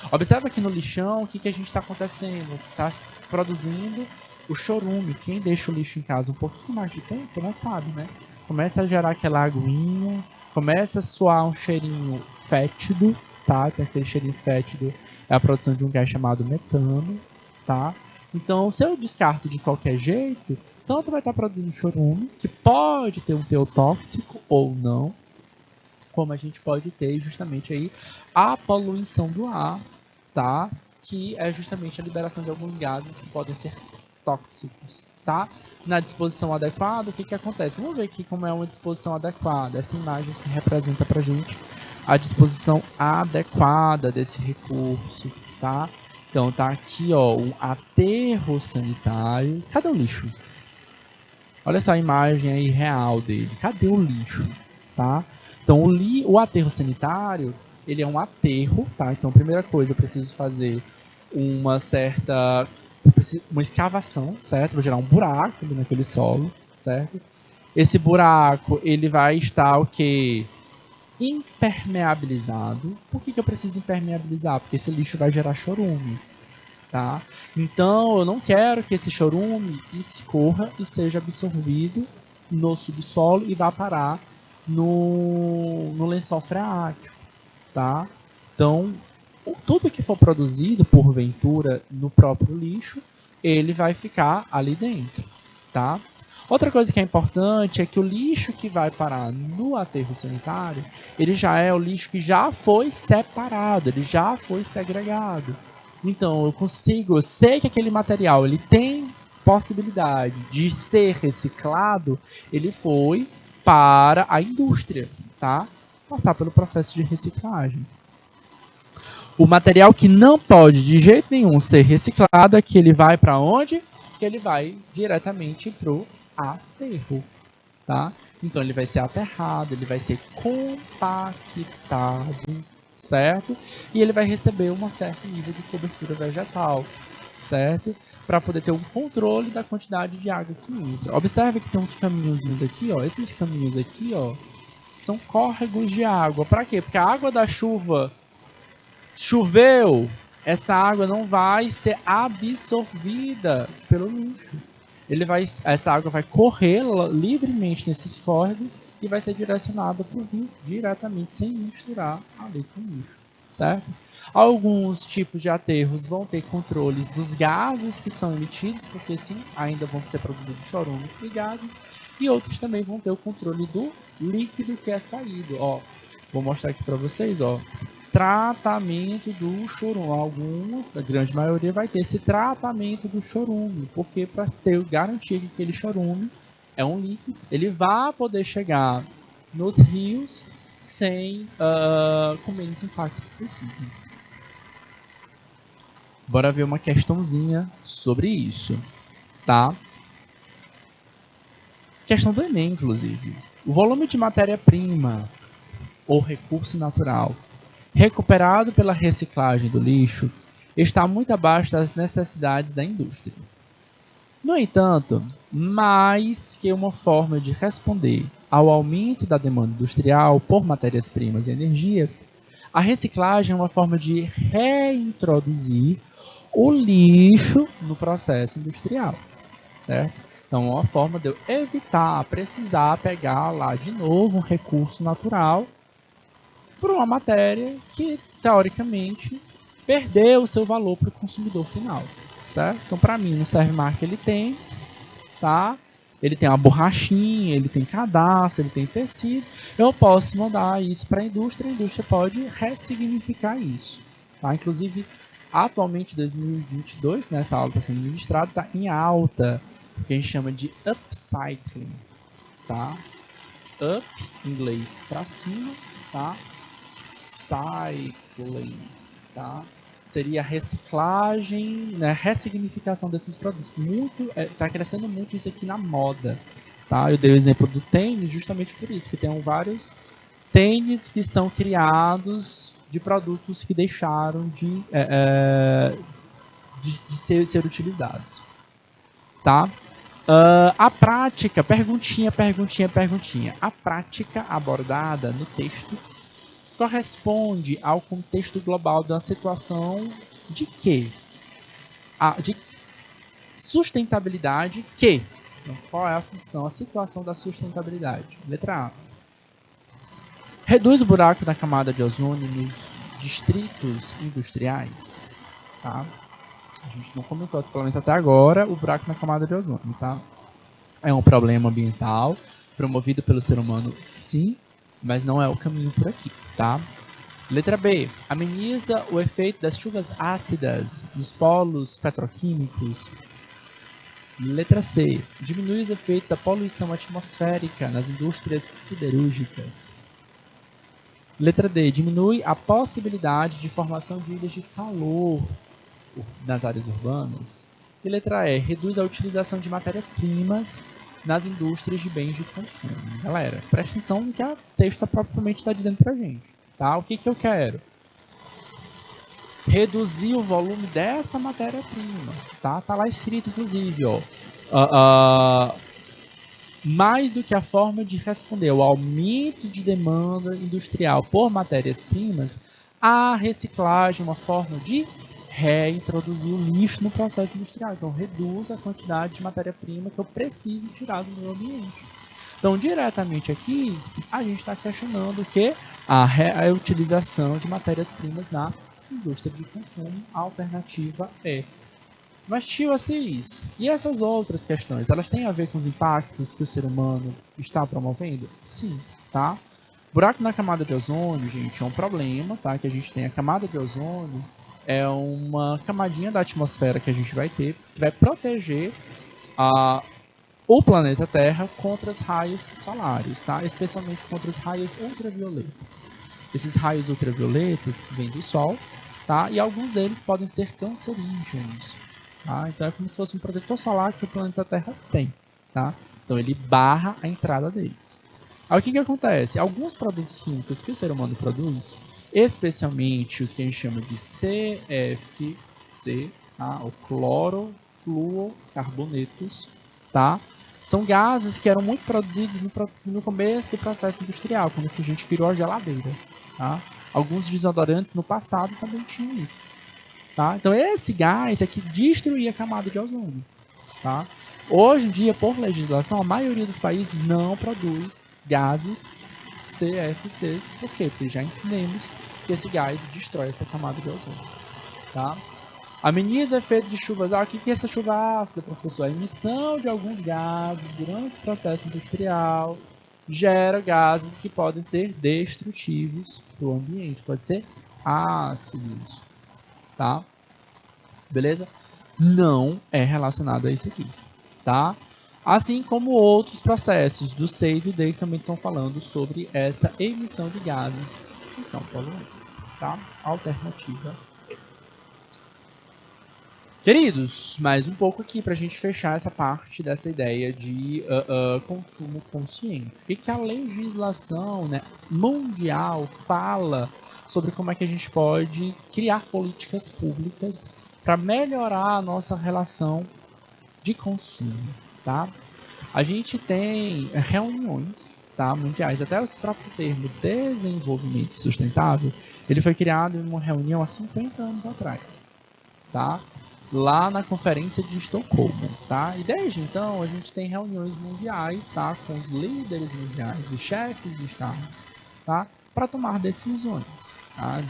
Observa aqui no lixão o que a gente está acontecendo. Está produzindo o chorume. Quem deixa o lixo em casa um pouquinho mais de tempo, não sabe, né? começa a gerar aquela aguinha, começa a soar um cheirinho fétido, tá? Tem aquele cheirinho fétido, é a produção de um gás chamado metano, tá? Então, se eu descarto de qualquer jeito, tanto vai estar produzindo chorume, que pode ter um teor tóxico ou não, como a gente pode ter justamente aí a poluição do ar, tá? Que é justamente a liberação de alguns gases que podem ser tóxicos, tá? Na disposição adequada, o que que acontece? Vamos ver aqui como é uma disposição adequada. Essa imagem que representa pra gente a disposição adequada desse recurso, tá? Então tá aqui, ó, o aterro sanitário. Cadê o lixo? Olha só a imagem aí real dele. Cadê o lixo? Tá? Então, o aterro sanitário, ele é um aterro, tá? Então, primeira coisa, eu preciso fazer uma escavação, certo? Vou gerar um buraco ali naquele solo, certo? Esse buraco, ele vai estar o quê? Impermeabilizado. Por que eu preciso impermeabilizar? Porque esse lixo vai gerar chorume. Tá? Então, eu não quero que esse chorume escorra e seja absorvido no subsolo e vá parar no lençol freático. Tá? Então, tudo que for produzido, porventura, no próprio lixo, ele vai ficar ali dentro. Tá? Outra coisa que é importante é que o lixo que vai parar no aterro sanitário, ele já é o lixo que já foi separado, ele já foi segregado. Então, eu sei que aquele material ele tem possibilidade de ser reciclado, ele foi para a indústria, tá? Passar pelo processo de reciclagem. O material que não pode de jeito nenhum ser reciclado é que ele vai para onde? Que ele vai diretamente pro aterro, tá? Então ele vai ser aterrado, ele vai ser compactado, certo? E ele vai receber um certo nível de cobertura vegetal, certo? Para poder ter um controle da quantidade de água que entra. Observe que tem uns caminhozinhos aqui, ó. Esses caminhos aqui, ó, são córregos de água. Para quê? Porque a água da chuva choveu, essa água não vai ser absorvida pelo lixo. Essa água vai correr livremente nesses córregos e vai ser direcionada para o rio diretamente, sem misturar ali com o lixo, certo? Alguns tipos de aterros vão ter controles dos gases que são emitidos, porque sim, ainda vão ser produzidos chorume e gases, e outros também vão ter o controle do líquido que é saído. Ó, vou mostrar aqui para vocês, ó. Tratamento do chorume. Alguns, a grande maioria, vai ter esse tratamento do chorume, porque para ter garantia que aquele chorume é um líquido, ele vai poder chegar nos rios sem com menos impacto possível. Bora ver uma questãozinha sobre isso, tá? Questão do Enem, inclusive. O volume de matéria-prima ou recurso natural recuperado pela reciclagem do lixo está muito abaixo das necessidades da indústria. No entanto, mais que uma forma de responder ao aumento da demanda industrial por matérias-primas e energia, a reciclagem é uma forma de reintroduzir o lixo no processo industrial, certo? Então, é uma forma de eu evitar precisar pegar lá de novo um recurso natural por uma matéria que, teoricamente, perdeu o seu valor para o consumidor final, certo? Então, para mim, não serve mais aquele tênis, tá? Ele tem uma borrachinha, ele tem cadastro, ele tem tecido. Eu posso mandar isso para a indústria pode ressignificar isso, tá? Inclusive, atualmente, 2022, né, essa aula está sendo ministrada, está em alta, o que a gente chama de upcycling, tá? Up, em inglês, para cima, tá? Cycling, tá? Seria a reciclagem, né, ressignificação desses produtos. Tá crescendo muito isso aqui na moda, tá? Eu dei o exemplo do tênis justamente por isso, que tem vários tênis que são criados de produtos que deixaram de ser utilizados, tá? A prática, perguntinha. A prática abordada no texto corresponde ao contexto global de uma situação de quê? De sustentabilidade que Então, qual é a função, a situação da sustentabilidade? Letra A. Reduz o buraco da camada de ozônio nos distritos industriais. Tá? A gente não comentou, pelo menos até agora, o buraco na camada de ozônio. Tá? É um problema ambiental promovido pelo ser humano, sim, mas não é o caminho por aqui. Tá? Letra B. Ameniza o efeito das chuvas ácidas nos polos petroquímicos. Letra C. Diminui os efeitos da poluição atmosférica nas indústrias siderúrgicas. Letra D. Diminui a possibilidade de formação de ilhas de calor nas áreas urbanas. E letra E. Reduz a utilização de matérias-primas nas indústrias de bens de consumo. Galera, presta atenção no que a texto propriamente está dizendo pra gente. Tá? O que eu quero? Reduzir o volume dessa matéria-prima. Tá lá escrito, inclusive, ó. Mais do que a forma de responder ao aumento de demanda industrial por matérias-primas, a reciclagem é uma forma de reintroduzir o lixo no processo industrial. Então, reduz a quantidade de matéria-prima que eu preciso tirar do meu ambiente. Então, diretamente aqui, a gente está questionando o que? A reutilização de matérias-primas na indústria de consumo. A alternativa é. Mas, tio Assis, e essas outras questões, elas têm a ver com os impactos que o ser humano está promovendo? Sim, tá? Buraco na camada de ozônio, gente, é um problema, tá? Que a gente tem a camada de ozônio, é uma camadinha da atmosfera que a gente vai ter, que vai proteger o planeta Terra contra os raios solares, tá? Especialmente contra os raios ultravioletas. Esses raios ultravioletas vêm do Sol, tá? E alguns deles podem ser cancerígenos. Tá? Então é como se fosse um protetor solar que o planeta Terra tem. Tá? Então ele barra a entrada deles. Aí o que acontece? Alguns produtos químicos que o ser humano produz, especialmente os que a gente chama de CFC, tá? O clorofluorcarbonetos, tá? São gases que eram muito produzidos no começo do processo industrial, quando a gente criou a geladeira. Tá? Alguns desodorantes no passado também tinham isso. Tá? Então esse gás é que destruía a camada de ozônio. Tá? Hoje em dia, por legislação, a maioria dos países não produz gases CFCs. Por quê? Porque já entendemos que esse gás destrói essa camada de ozônio. Tá? Ameniza o efeito de chuvas. O que é essa chuva ácida, professor? A emissão de alguns gases durante o processo industrial gera gases que podem ser destrutivos para o ambiente. Pode ser ácidos. Tá? Beleza? Não é relacionado a isso aqui, tá? Assim como outros processos do C e do D também estão falando sobre essa emissão de gases que são poluentes, tá? Alternativa E. Queridos, mais um pouco aqui para a gente fechar essa parte dessa ideia de consumo consciente. O que a legislação, né, mundial fala sobre como é que a gente pode criar políticas públicas para melhorar a nossa relação de consumo, tá? A gente tem reuniões, tá, mundiais, até o próprio termo desenvolvimento sustentável, ele foi criado em uma reunião há 50 anos atrás, tá? Lá na Conferência de Estocolmo, tá? E desde então a gente tem reuniões mundiais, tá? Com os líderes mundiais, os chefes de Estado, tá? Para tomar decisões, tá?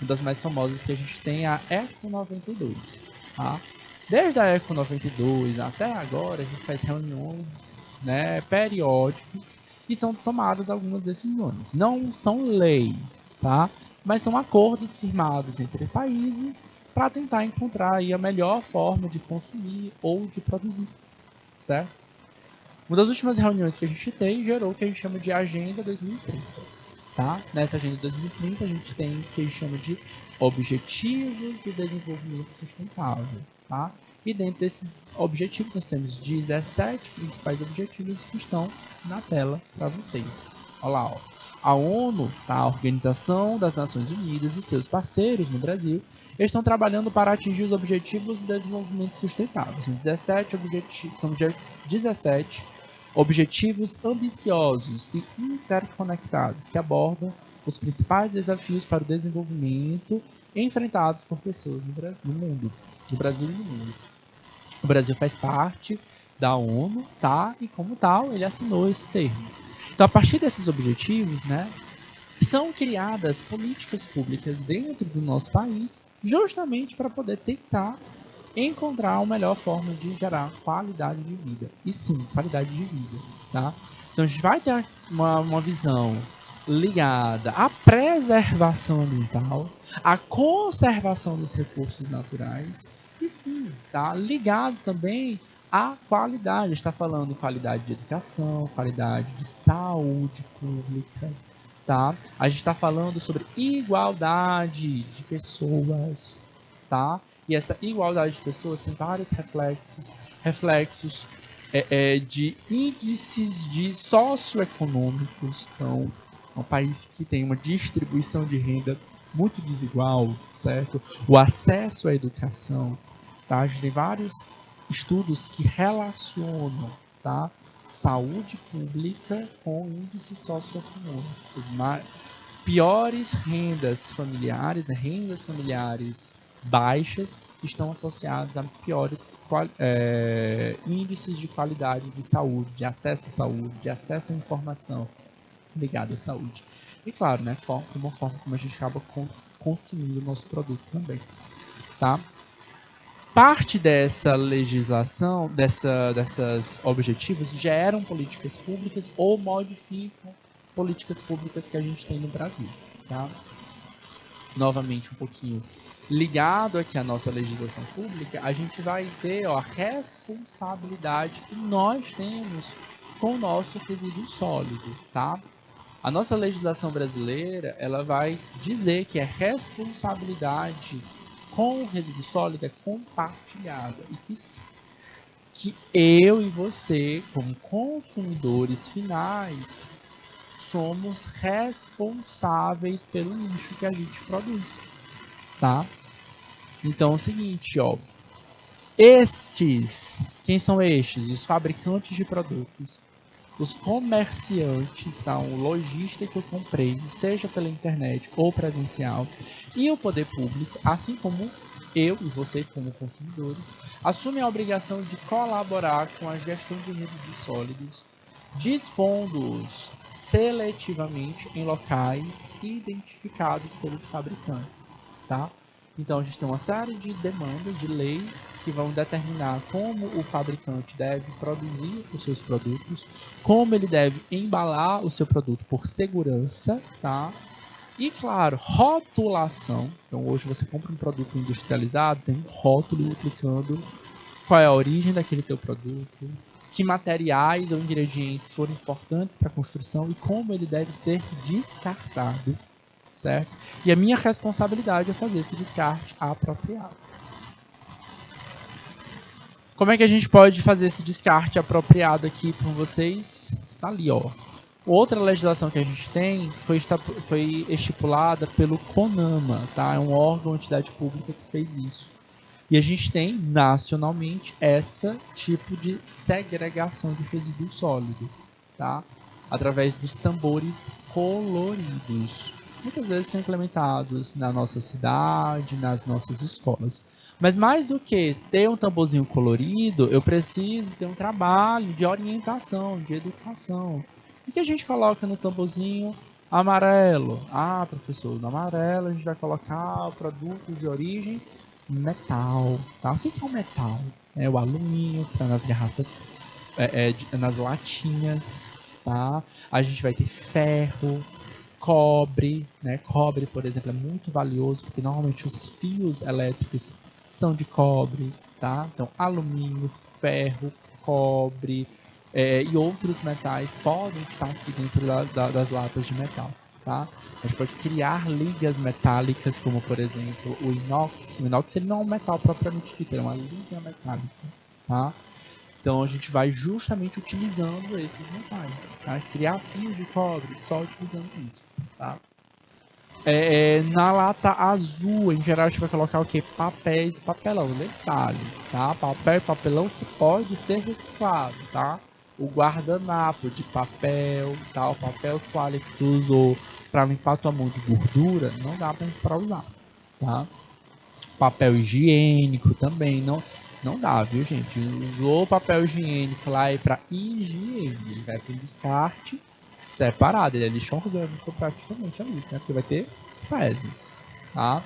Uma das mais famosas que a gente tem é a ECO 92, tá? Desde a ECO 92 até agora a gente faz reuniões, né, periódicas e são tomadas algumas decisões. Não são lei, tá? Mas são acordos firmados entre países para tentar encontrar aí a melhor forma de consumir ou de produzir, certo? Uma das últimas reuniões que a gente tem gerou o que a gente chama de Agenda 2030. Tá? Nessa Agenda 2030 a gente tem o que a gente chama de Objetivos do Desenvolvimento Sustentável. Tá? E dentro desses objetivos nós temos 17 principais objetivos que estão na tela para vocês. Olha lá, ó. A ONU, tá? A Organização das Nações Unidas e seus parceiros no Brasil estão trabalhando para atingir os objetivos do desenvolvimento sustentável. São 17 objetivos ambiciosos e interconectados que abordam os principais desafios para o desenvolvimento enfrentados por pessoas no mundo, no Brasil e no mundo. O Brasil faz parte da ONU, tá? E como tal, ele assinou esse termo. Então, a partir desses objetivos, né, são criadas políticas públicas dentro do nosso país, justamente para poder tentar encontrar uma melhor forma de gerar qualidade de vida. E sim, qualidade de vida, tá? Então, a gente vai ter uma visão ligada à preservação ambiental, à conservação dos recursos naturais e sim, tá ligado também à qualidade. Está falando qualidade de educação, qualidade de saúde pública, tá? A gente está falando sobre igualdade de pessoas, tá? E essa igualdade de pessoas tem vários reflexos de índices de socioeconômicos. Então, é um país que tem uma distribuição de renda muito desigual, certo? O acesso à educação, tá? A gente tem vários estudos que relacionam, tá? Saúde pública com índice socioeconômico. Piores rendas familiares, né? Rendas familiares baixas estão associadas a piores índices de qualidade de saúde, de acesso à saúde, de acesso à informação ligada à saúde. E claro, né, uma forma como a gente acaba consumindo o nosso produto também, tá? Parte dessa legislação, dessas objetivos, geram políticas públicas ou modificam políticas públicas que a gente tem no Brasil, tá? Novamente um pouquinho ligado aqui à nossa legislação pública, a gente vai ver a responsabilidade que nós temos com o nosso resíduo sólido, tá? A nossa legislação brasileira, ela vai dizer que a responsabilidade com o resíduo sólido é compartilhada e que eu e você, como consumidores finais, somos responsáveis pelo lixo que a gente produz, tá? Então é o seguinte, ó. Quem são estes? Os fabricantes de produtos, os comerciantes, tá? O lojista que eu comprei, seja pela internet ou presencial, e o poder público, assim como eu e você como consumidores, assumem a obrigação de colaborar com a gestão de resíduos sólidos, dispondo-os seletivamente em locais identificados pelos fabricantes, tá? Então a gente tem uma série de demandas de lei que vão determinar como o fabricante deve produzir os seus produtos, como ele deve embalar o seu produto por segurança, tá? E claro, rotulação. Então hoje você compra um produto industrializado, tem um rótulo explicando qual é a origem daquele teu produto, que materiais ou ingredientes foram importantes para a construção e como ele deve ser descartado, certo? E a minha responsabilidade é fazer esse descarte apropriado. Como é que a gente pode fazer esse descarte apropriado aqui para vocês? Tá ali, ó. Outra legislação que a gente tem foi estipulada pelo CONAMA, tá? É um órgão, entidade pública que fez isso. E a gente tem, nacionalmente, esse tipo de segregação de resíduo sólido, tá? Através dos tambores coloridos. Muitas vezes são implementados na nossa cidade, nas nossas escolas. Mas mais do que ter um tamborzinho colorido, eu preciso ter um trabalho de orientação, de educação. O que a gente coloca no tamborzinho amarelo? Ah, professor, no amarelo a gente vai colocar produtos de origem metal, tá? O que é o metal? É o alumínio que está nas garrafas, nas latinhas, tá? A gente vai ter ferro, cobre, né? Cobre, por exemplo, é muito valioso porque normalmente os fios elétricos são de cobre, tá? Então, alumínio, ferro, cobre e outros metais podem estar aqui dentro das latas de metal, tá? A gente pode criar ligas metálicas, como por exemplo o inox. O inox ele não é um metal propriamente dito, é uma liga metálica, tá? Então a gente vai justamente utilizando esses metais, tá? Criar fios de cobre só utilizando isso, tá? Na lata azul, em geral, a gente vai colocar o que? Papéis e papelão. Detalhe, tá? Papel e papelão que pode ser reciclado, tá? O guardanapo de papel, tá? O papel toalha que tu usou para limpar tua mão de gordura, não dá para usar, tá? Papel higiênico também, não. Não dá, viu, gente? Usou papel higiênico lá e para higiene, ele vai para descarte separado, ele é lixo orgânico praticamente ali, né? Porque vai ter fezes, tá?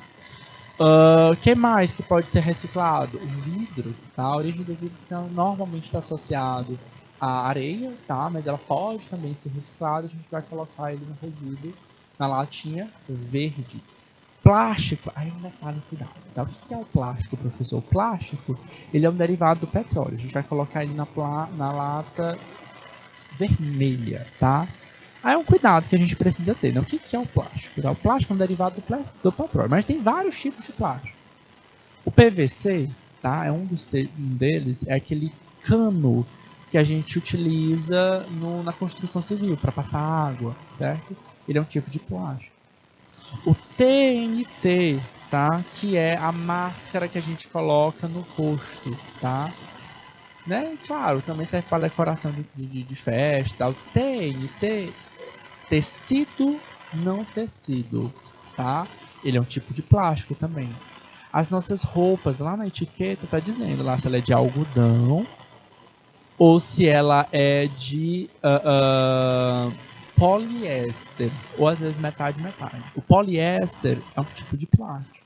Que mais que pode ser reciclado? O vidro, tá? A origem do vidro normalmente está associado à areia, tá? Mas ela pode também ser reciclada. A gente vai colocar ele no resíduo, na latinha verde. Plástico, aí um detalhe, cuidado, tá? O que é o plástico, professor? O plástico, ele é um derivado do petróleo. A gente vai colocar ele na lata vermelha, tá? Aí é um cuidado que a gente precisa ter, né? O que é o plástico? O plástico é um derivado do petróleo, mas tem vários tipos de plástico. O PVC, tá? É um deles, é aquele cano que a gente utiliza na construção civil para passar água, certo? Ele é um tipo de plástico. O TNT, tá? Que é a máscara que a gente coloca no rosto, tá? Né? Claro, também serve para decoração de festa. O TNT, tecido não tecido, tá? Ele é um tipo de plástico também. As nossas roupas, lá na etiqueta tá dizendo lá se ela é de algodão ou se ela é de poliéster, ou às vezes metade. O poliéster é um tipo de plástico.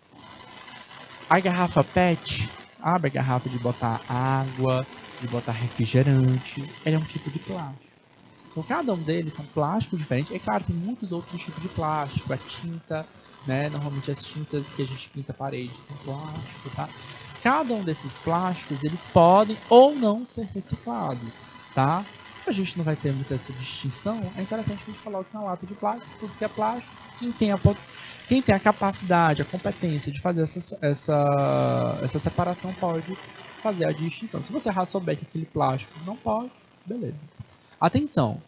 A garrafa PET, abre a garrafa de botar água, de botar refrigerante, ele é um tipo de plástico. Então, cada um deles são plásticos diferentes. E, claro, tem muitos outros tipos de plástico. A tinta, né? Normalmente as tintas que a gente pinta a parede são plástico, tá? Cada um desses plásticos, eles podem ou não ser reciclados, tá? A gente não vai ter muita essa distinção. É interessante que a gente coloque na lata de plástico, tudo que é plástico. Quem tem a capacidade, a competência de fazer essa separação pode fazer a distinção. Se você já souber que aquele plástico não pode, beleza. Atenção,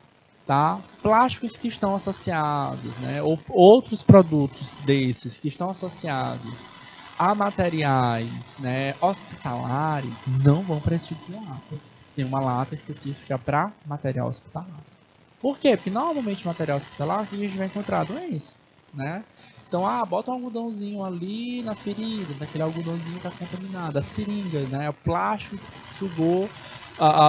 tá? Plásticos que estão associados, né? Ou outros produtos desses que estão associados a materiais, né, hospitalares, não vão para esse tipo de lata. Tem uma lata específica para material hospitalar. Por quê? Porque normalmente material hospitalar que a gente vai encontrar doença, né? Então, bota um algodãozinho ali na ferida, daquele algodãozinho está contaminado. A seringa, né? O plástico que sugou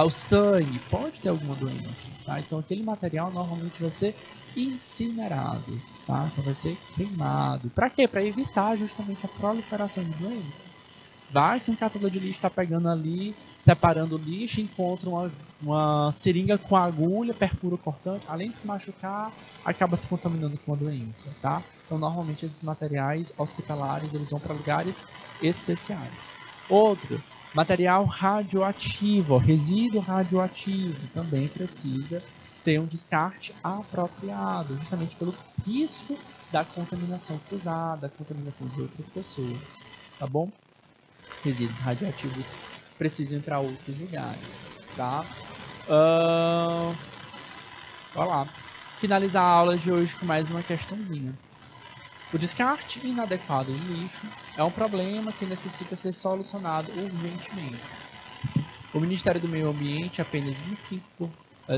o sangue, pode ter alguma doença, tá? Então, aquele material normalmente vai ser incinerado, tá? Então, vai ser queimado. Para quê? Para evitar justamente a proliferação de doença. Vai que um catador de lixo está pegando ali, separando o lixo, encontra uma seringa com agulha, perfura o cortante, além de se machucar, acaba se contaminando com a doença, tá? Então, normalmente, esses materiais hospitalares, eles vão para lugares especiais. Outro, material radioativo, resíduo radioativo, também precisa ter um descarte apropriado, justamente pelo risco da contaminação cruzada, contaminação de outras pessoas, tá bom? Resíduos radioativos precisam ir para outros lugares, tá? Olha lá. Finalizar a aula de hoje com mais uma questãozinha. O descarte inadequado de lixo é um problema que necessita ser solucionado urgentemente. O Ministério do Meio Ambiente,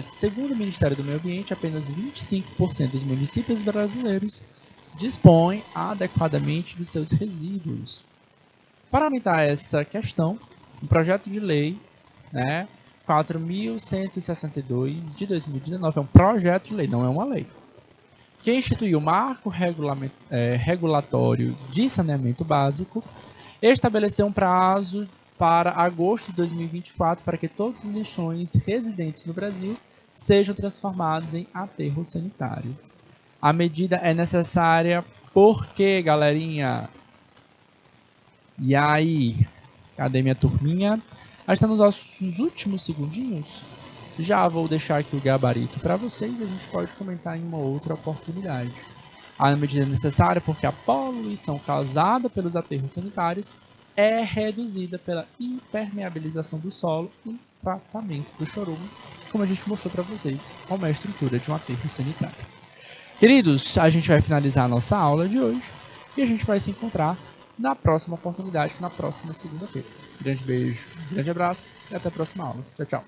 segundo o Ministério do Meio Ambiente, apenas 25% dos municípios brasileiros dispõem adequadamente de seus resíduos. Para aumentar essa questão, um projeto de lei, né, 4.162 de 2019, é um projeto de lei, não é uma lei, que instituiu o marco regulatório de saneamento básico, estabeleceu um prazo para agosto de 2024 para que todos os lixões residentes no Brasil sejam transformados em aterro sanitário. A medida é necessária porque, galerinha... E aí, cadê minha turminha? A gente está nos nossos últimos segundinhos. Já vou deixar aqui o gabarito para vocês e a gente pode comentar em uma outra oportunidade. A medida necessária porque a poluição causada pelos aterros sanitários é reduzida pela impermeabilização do solo e tratamento do chorume, como a gente mostrou para vocês, como é a estrutura de um aterro sanitário. Queridos, a gente vai finalizar a nossa aula de hoje e a gente vai se encontrar na próxima oportunidade, na próxima segunda-feira. Grande beijo, grande abraço e até a próxima aula. Tchau, tchau.